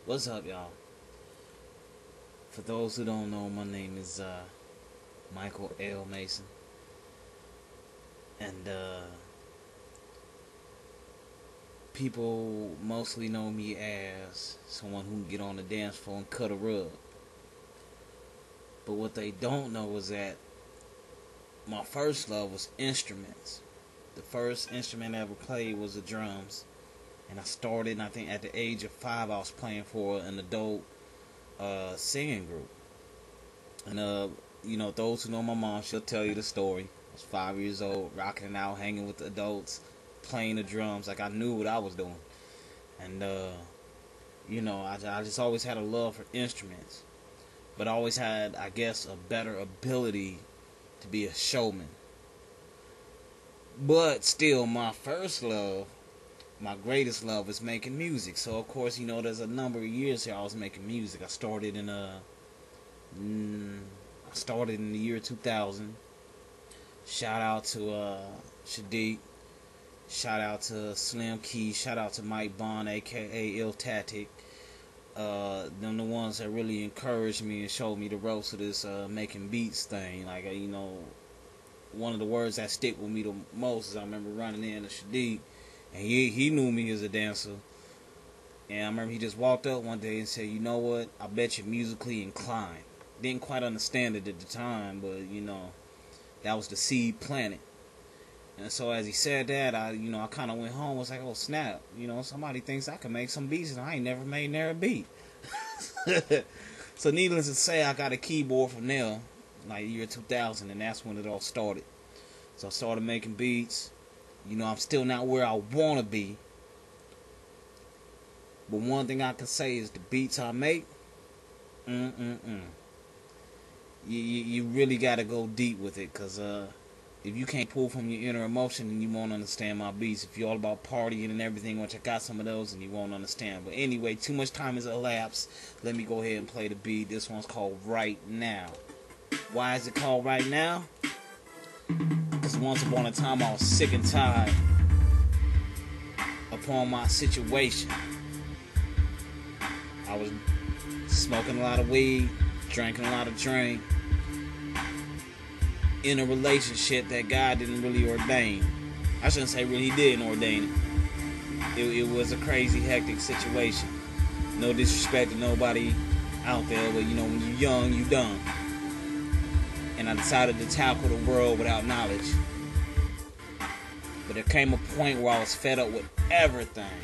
What's up, y'all? For those who don't know, my name is Michael L. Mason, and people mostly know me as someone who can get on the dance floor and cut a rug. But what they don't know is that my first love was instruments. The first instrument I ever played was the drums, and I started, I think, at the age of 5. I was playing for an adult singing group. And those who know my mom, she'll tell you the story. I was 5 years old, rocking it out, hanging with the adults, playing the drums like I knew what I was doing. And I just always had a love for instruments, but I always had, I guess, a better ability to be a showman. But still, my first love, my greatest love, is making music. So of course, there's a number of years here I was making music. I started in the year 2000. Shout out to Shadiq. Shout out to Slim Key. Shout out to Mike Bond, aka Il Tactic. Them the ones that really encouraged me and showed me the ropes of this making beats thing. Like one of the words that stick with me the most is I remember running into Shadiq, and he knew me as a dancer. And I remember he just walked up one day and said, "You know what? I bet you're musically inclined." Didn't quite understand it at the time, but that was the seed planted. And so as he said that, I kind of went home. Was like, oh snap! Somebody thinks I can make some beats, and I ain't never made near a beat. So needless to say, I got a keyboard from there, like year 2000, and that's when it all started. So I started making beats. I'm still not where I want to be, but one thing I can say is the beats I make, you really got to go deep with it, because if you can't pull from your inner emotion, then you won't understand my beats. If you're all about partying and everything, which I got some of those, and you won't understand. But anyway, too much time has elapsed. Let me go ahead and play the beat. This one's called Right Now. Why is it called Right Now? Because once upon a time I was sick and tired upon my situation. I was smoking a lot of weed, drinking a lot of drink, in a relationship that God didn't really ordain. I shouldn't say really, He didn't ordain it. It was a crazy, hectic situation. No disrespect to nobody out there, but when you're young, you dumb. And I decided to tackle the world without knowledge. But there came a point where I was fed up with everything.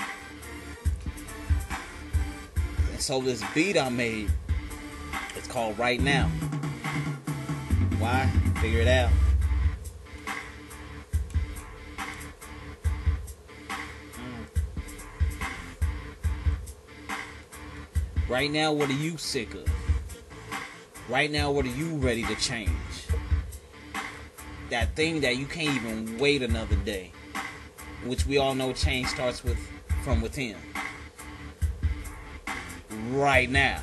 And so this beat I made, it's called Right Now. Why? Figure it out. Right now, what are you sick of? Right now, what are you ready to change? That thing that you can't even wait another day, which we all know change starts from within. Right now.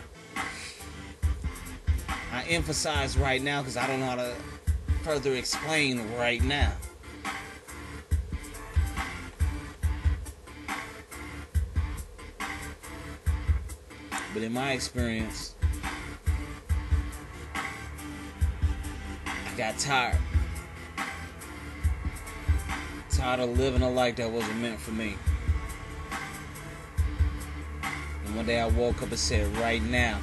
I emphasize right now because I don't know how to further explain right now. But in my experience, I got tired. Tired of living a life that wasn't meant for me. And one day I woke up and said, right now.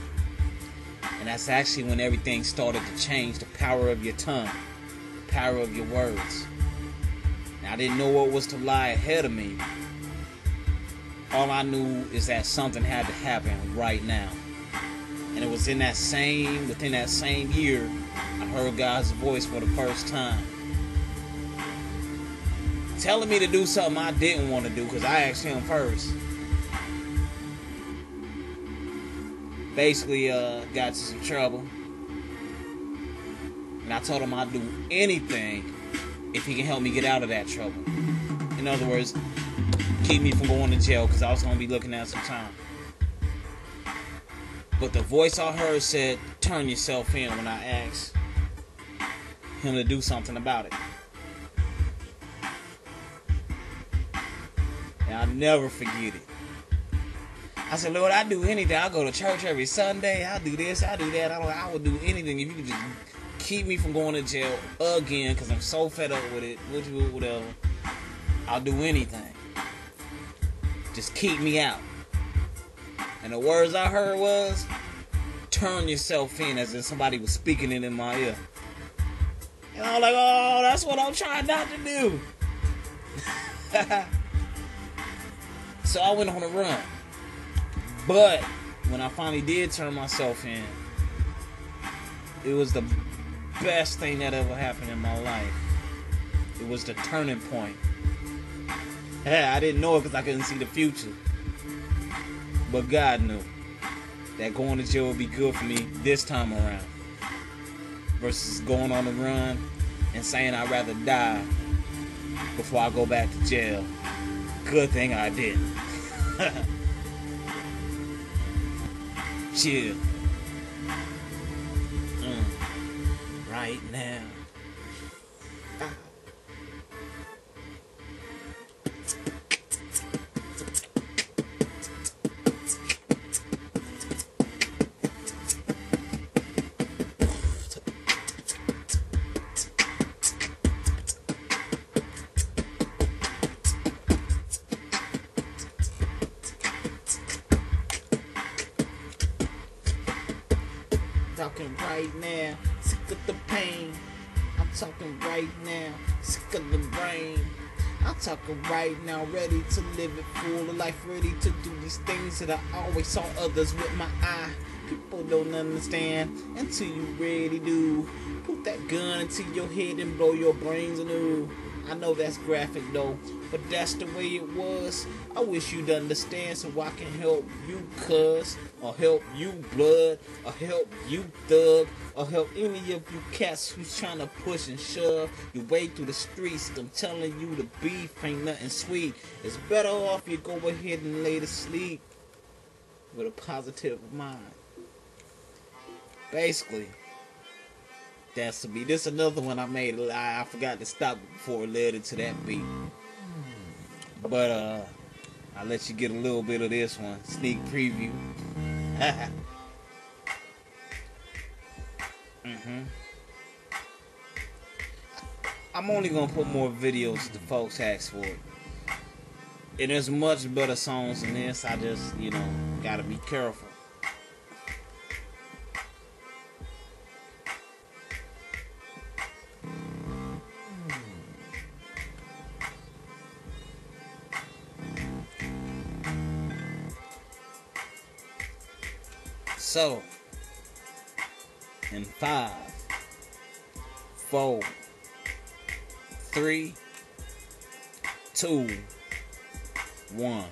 And that's actually when everything started to change. The power of your tongue. The power of your words. And I didn't know what was to lie ahead of me. All I knew is that something had to happen right now. And it was within that same year, I heard God's voice for the first time. Telling me to do something I didn't want to do, because I asked Him first. Basically, got into some trouble. And I told Him I'd do anything if He can help me get out of that trouble. In other words, keep me from going to jail, because I was going to be looking at some time. But the voice I heard said, turn yourself in, when I asked Him to do something about it. And I'll never forget it. I said, Lord, I do anything. I go to church every Sunday. I do this, I do that. I would do anything if you could just keep me from going to jail again, because I'm so fed up with it. Whatever. I'll do anything. Just keep me out. And the words I heard was, turn yourself in, as if somebody was speaking it in my ear. And I was like, oh, that's what I'm trying not to do. So I went on a run. But when I finally did turn myself in, it was the best thing that ever happened in my life. It was the turning point. I didn't know it because I couldn't see the future. But God knew that going to jail would be good for me this time around. Versus going on the run and saying I'd rather die before I go back to jail. Good thing I didn't. Chill. Right now. Talking right now, sick of the pain. I'm talking right now, sick of the brain. I'm talking right now, ready to live it full of life, ready to do these things that I always saw others with my eye. People don't understand until you really do. Put that gun into your head and blow your brains anew. I know that's graphic though, but that's the way it was. I wish you'd understand so I can help you cuz, or help you blood, or help you thug, or help any of you cats who's trying to push and shove your way through the streets. I'm telling you, the beef ain't nothing sweet. It's better off you go ahead and lay to sleep with a positive mind. Basically, that's to be. This is another one I made. I forgot to stop before it led into that beat. But I'll let you get a little bit of this one. Sneak preview. I'm only gonna put more videos if the folks ask for it. And there's much better songs than this. I just, gotta be careful. So, in 5, 4, 3, 2, 1.